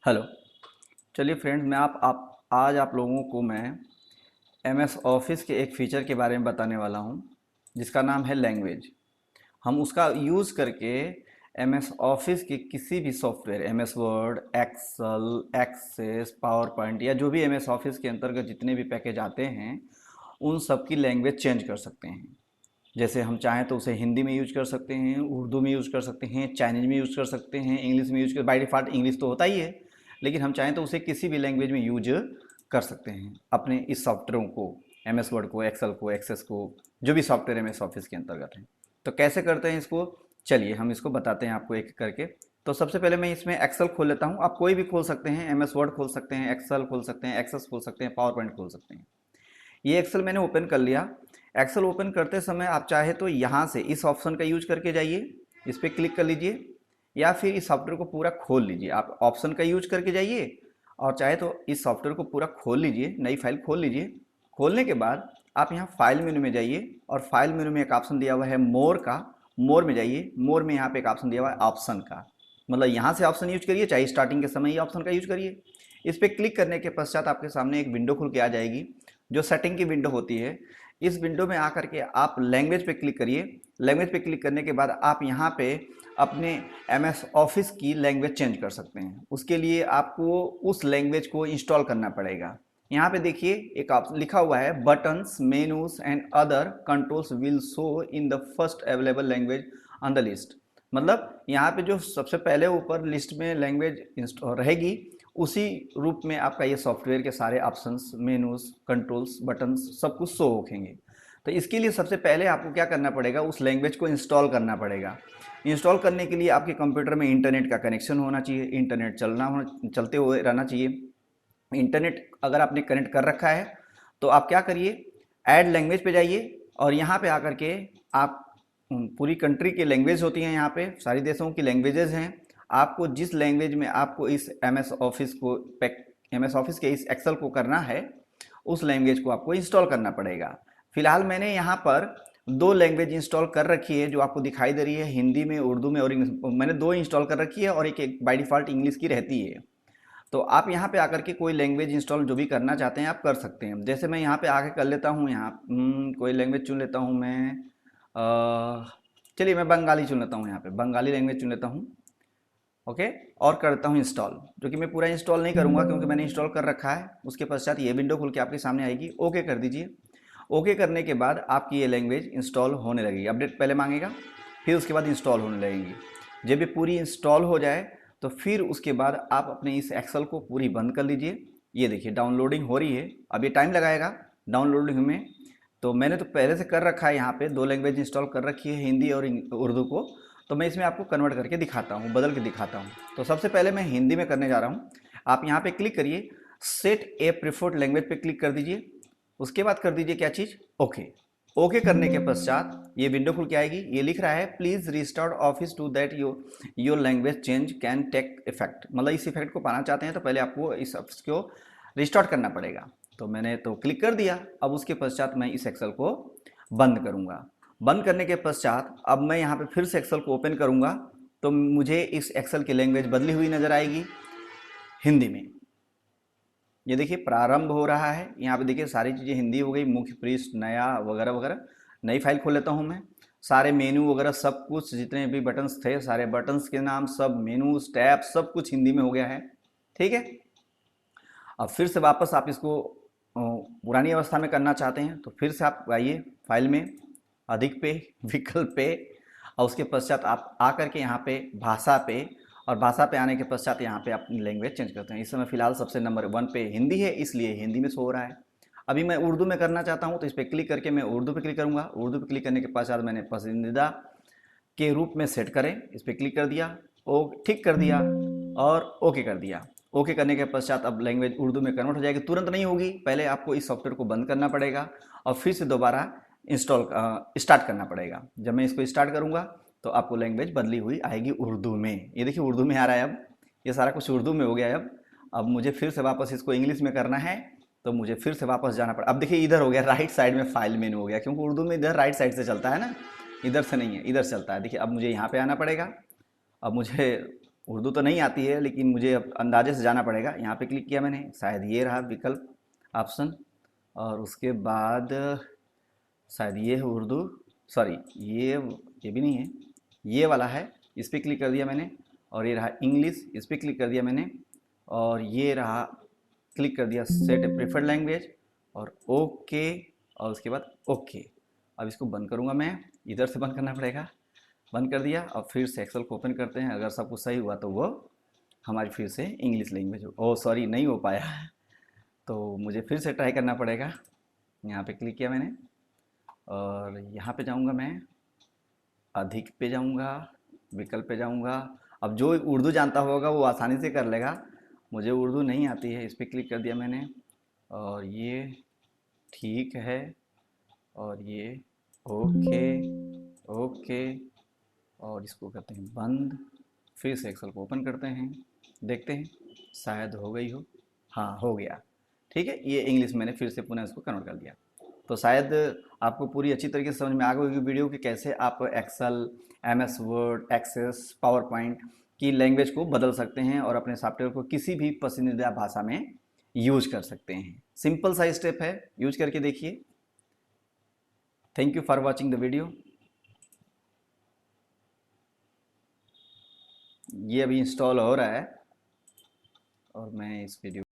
Hello. चलिए friends, मैं आज आप लोगों को मैं एमएस ऑफिस के एक फ़ीचर के बारे में बताने वाला हूं, जिसका नाम है लैंग्वेज। हम उसका यूज़ करके एमएस ऑफिस के किसी भी software, MS Word, Excel, Access, PowerPoint या जो भी एमएस ऑफिस के अंतर्गत जितने भी पैकेज आते हैं, उन सब की लैंग्वेज चेंज कर सकते हैं। जैसे हम चाहें तो उसे हिंदी में यूज कर सकते हैं, उर्दू में यूज कर सकते हैं, चाइनीज में यूज कर सकते हैं, इंग्लिश में यूज कर, बाय डिफ़ॉल्ट इंग्लिश तो होता ही है, लेकिन हम चाहें तो उसे किसी भी लैंग्वेज में यूज कर सकते हैं अपने इस सॉफ्टवेयरों को, एम एस वर्ड को, एक्सेल को, एक्सेस को, जो भी सॉफ्टवेयर एम एस ऑफिस के अंतर्गत हैं। तो कैसे करते हैं इसको, चलिए हम इसको बताते हैं आपको एक एक करके। तो सबसे पहले मैं इसमें एक्सेल खोल लेता हूँ। आप कोई भी खोल सकते हैं, एम एस वर्ड खोल सकते हैं, एक्सेल खोल सकते हैं, एक्सेस खोल सकते हैं, पावर पॉइंट खोल सकते हैं। ये एक्सेल मैंने ओपन कर लिया। एक्सेल ओपन करते समय आप चाहे तो यहाँ से इस ऑप्शन का यूज करके जाइए, इस पर क्लिक कर लीजिए, या फिर इस सॉफ्टवेयर को पूरा खोल लीजिए। आप ऑप्शन का यूज करके जाइए और चाहे तो इस सॉफ्टवेयर को पूरा खोल लीजिए, नई फाइल खोल लीजिए। खोलने के बाद आप यहाँ फाइल मेनू में जाइए और फाइल मेनू में एक ऑप्शन दिया हुआ है मोर का, मोर में जाइए। मोर में यहाँ पे एक ऑप्शन दिया हुआ है ऑप्शन का, मतलब यहाँ से ऑप्शन यूज करिए, चाहे स्टार्टिंग के समय ही ऑप्शन का यूज करिए। इस पर क्लिक करने के पश्चात आपके सामने एक विंडो खुल के आ जाएगी, जो सेटिंग की विंडो होती है। इस विंडो में आकर के आप लैंग्वेज पे क्लिक करिए। लैंग्वेज पे क्लिक करने के बाद आप यहाँ पे अपने एमएस ऑफिस की लैंग्वेज चेंज कर सकते हैं। उसके लिए आपको उस लैंग्वेज को इंस्टॉल करना पड़ेगा। यहाँ पे देखिए एक ऑप्शन लिखा हुआ है, buttons, menus and other controls will show in the first available language on the list. मतलब यहाँ पे जो सबसे पहले ऊपर लिस्ट में लैंग्वेज रहेगी, उसी रूप में आपका ये सॉफ्टवेयर के सारे ऑप्शंस, मेनूज, कंट्रोल्स, बटन्स सब कुछ शो होंगे। तो इसके लिए सबसे पहले आपको क्या करना पड़ेगा, उस लैंग्वेज को इंस्टॉल करना पड़ेगा। इंस्टॉल करने के लिए आपके कंप्यूटर में इंटरनेट का कनेक्शन होना चाहिए, इंटरनेट चलते हुए रहना चाहिए। इंटरनेट अगर आपने कनेक्ट कर रखा है तो आप क्या करिए, ऐड लैंग्वेज पे जाइए और यहाँ पे आकर के आप पूरी कंट्री की लैंग्वेज होती हैं, यहाँ पे सारी देशों की लैंग्वेजेस हैं। आपको जिस लैंग्वेज में आपको इस एम एस ऑफिस के इस एक्सेल को करना है, उस लैंग्वेज को आपको इंस्टॉल करना पड़ेगा। फिलहाल मैंने यहाँ पर दो लैंग्वेज इंस्टॉल कर रखी है, जो आपको दिखाई दे रही है, हिंदी में, उर्दू में और इंग्लिश। मैंने दो इंस्टॉल कर रखी है और एक बाई डिफ़ॉल्ट इंग्लिश की रहती है। तो आप यहाँ पे आकर के कोई लैंग्वेज इंस्टॉल जो भी करना चाहते हैं आप कर सकते हैं। जैसे मैं यहाँ पे आके कर लेता हूँ, यहाँ कोई लैंग्वेज चुन लेता हूँ मैं। चलिए मैं बंगाली चुन लेता हूँ, यहाँ पे बंगाली लैंग्वेज चुन लेता हूँ। ओके, और करता हूँ इंस्टॉल, जो कि मैं पूरा इंस्टॉल नहीं करूँगा क्योंकि मैंने इंस्टॉल कर रखा है। उसके पश्चात ये विंडो खुल के आपके सामने आएगी। ओके कर दीजिए। ओके करने के बाद आपकी ये लैंग्वेज इंस्टॉल होने लगेगी। अपडेट पहले मांगेगा, फिर उसके बाद इंस्टॉल होने लगेगी। जब ये पूरी इंस्टॉल हो जाए तो फिर उसके बाद आप अपने इस एक्सेल को पूरी बंद कर लीजिए। ये देखिए डाउनलोडिंग हो रही है, अब ये टाइम लगाएगा डाउनलोडिंग में। तो मैंने तो पहले से कर रखा है, यहाँ पे दो लैंग्वेज इंस्टॉल कर रखी है, हिंदी और उर्दू को। तो मैं इसमें आपको कन्वर्ट करके दिखाता हूँ, बदल के दिखाता हूँ। तो सबसे पहले मैं हिंदी में करने जा रहा हूँ। आप यहाँ पे क्लिक करिए, सेट ए प्रिफर्ड लैंग्वेज पे क्लिक कर दीजिए। उसके बाद कर दीजिए क्या चीज़, ओके। ओके करने के पश्चात ये विंडो खुल के आएगी। ये लिख रहा है, please restart office to that your language change can take effect. मतलब इस इफेक्ट को पाना चाहते हैं तो पहले आपको इस ऑफिस को रिस्टार्ट करना पड़ेगा। तो मैंने तो क्लिक कर दिया। अब उसके पश्चात मैं इस एक्सेल को बंद करूँगा। बंद करने के पश्चात अब मैं यहाँ पे फिर से एक्सेल को ओपन करूँगा, तो मुझे इस एक्सेल की लैंग्वेज बदली हुई नज़र आएगी, हिंदी में। ये देखिए प्रारंभ हो रहा है, यहाँ पे देखिए सारी चीज़ें हिंदी हो गई, मुख्य पृष्ठ, नया वगैरह वगैरह। नई फाइल खोल लेता हूँ मैं। सारे मेनू वगैरह सब कुछ, जितने भी बटन्स थे, सारे बटन्स के नाम, सब मेनूज, टैब, सब कुछ हिंदी में हो गया है। ठीक है। अब फिर से वापस आप इसको पुरानी अवस्था में करना चाहते हैं तो फिर से आप आइए फाइल में, अधिक पे, विकल्प पे, और उसके पश्चात आप आकर के यहाँ पे भाषा पे, और भाषा पे आने के पश्चात यहाँ पे अपनी लैंग्वेज चेंज करते हैं। इस समय फिलहाल सबसे नंबर 1 पे हिंदी है, इसलिए हिंदी में शो हो रहा है। अभी मैं उर्दू में करना चाहता हूँ तो इस पर क्लिक करके मैं उर्दू पे क्लिक करूँगा। उर्दू पे क्लिक करने के पश्चात मैंने पसंदीदा के रूप में सेट करें, इस पर क्लिक कर दिया, ओ ठीक कर दिया और ओके कर दिया। ओके करने के पश्चात अब लैंग्वेज उर्दू में कन्वर्ट हो जाएगी। तुरंत नहीं होगी, पहले आपको इस सॉफ्टवेयर को बंद करना पड़ेगा और फिर से दोबारा स्टार्ट करना पड़ेगा। जब मैं इसको स्टार्ट करूँगा तो आपको लैंग्वेज बदली हुई आएगी उर्दू में। ये देखिए उर्दू में आ रहा है, अब ये सारा कुछ उर्दू में हो गया है। अब मुझे फिर से वापस इसको इंग्लिश में करना है, तो मुझे फिर से वापस जाना पड़ा। अब देखिए इधर हो गया, राइट साइड में फाइल मेनू हो गया, क्योंकि उर्दू में इधर राइट साइड से चलता है ना, इधर से नहीं है, इधर चलता है। देखिए अब मुझे यहाँ पे आना पड़ेगा। अब मुझे उर्दू तो नहीं आती है, लेकिन मुझे अब अंदाजे से जाना पड़ेगा। यहाँ पे क्लिक किया मैंने, शायद ये रहा विकल्प ऑप्शन, और उसके बाद शायद ये है उर्दू, सॉरी ये भी नहीं है, ये वाला है, इस पर क्लिक कर दिया मैंने। और ये रहा इंग्लिश, इस पर क्लिक कर दिया मैंने। और ये रहा, क्लिक कर दिया सेट ए प्रेफर्ड लैंग्वेज, और ओके, और उसके बाद ओके। अब इसको बंद करूँगा मैं, इधर से बंद करना पड़ेगा। बंद कर दिया। अब फिर से एक्सेल को ओपन करते हैं, अगर सब कुछ सही हुआ तो वो हमारी फिर से इंग्लिश लैंग्वेज हो। ओ सॉरी, नहीं हो पाया, तो मुझे फिर से ट्राई करना पड़ेगा। यहाँ पे क्लिक किया मैंने, और यहाँ पे जाऊँगा मैं, अधिक पे जाऊँगा, विकल्प पे जाऊँगा। अब जो उर्दू जानता होगा वो आसानी से कर लेगा, मुझे उर्दू नहीं आती है। इस पर क्लिक कर दिया मैंने, और ये ठीक है, और ये ओके, ओके, और इसको करते हैं बंद। फिर से एक्सेल को ओपन करते हैं, देखते हैं शायद हो गई हो। हाँ, हो गया। ठीक है, ये इंग्लिश मैंने फिर से पुनः इसको कन्वर्ट कर दिया। तो शायद आपको पूरी अच्छी तरीके से समझ में आ गई होगी वीडियो कि कैसे आप Excel, M S Word, Access, PowerPoint की लैंग्वेज को बदल सकते हैं और अपने सॉफ्टवेयर को किसी भी पसंदीदा भाषा में यूज कर सकते हैं। सिंपल सा स्टेप है, यूज करके देखिए। Thank you for watching the video. ये अभी इंस्टॉल हो रहा है, और मैं इस वीडियो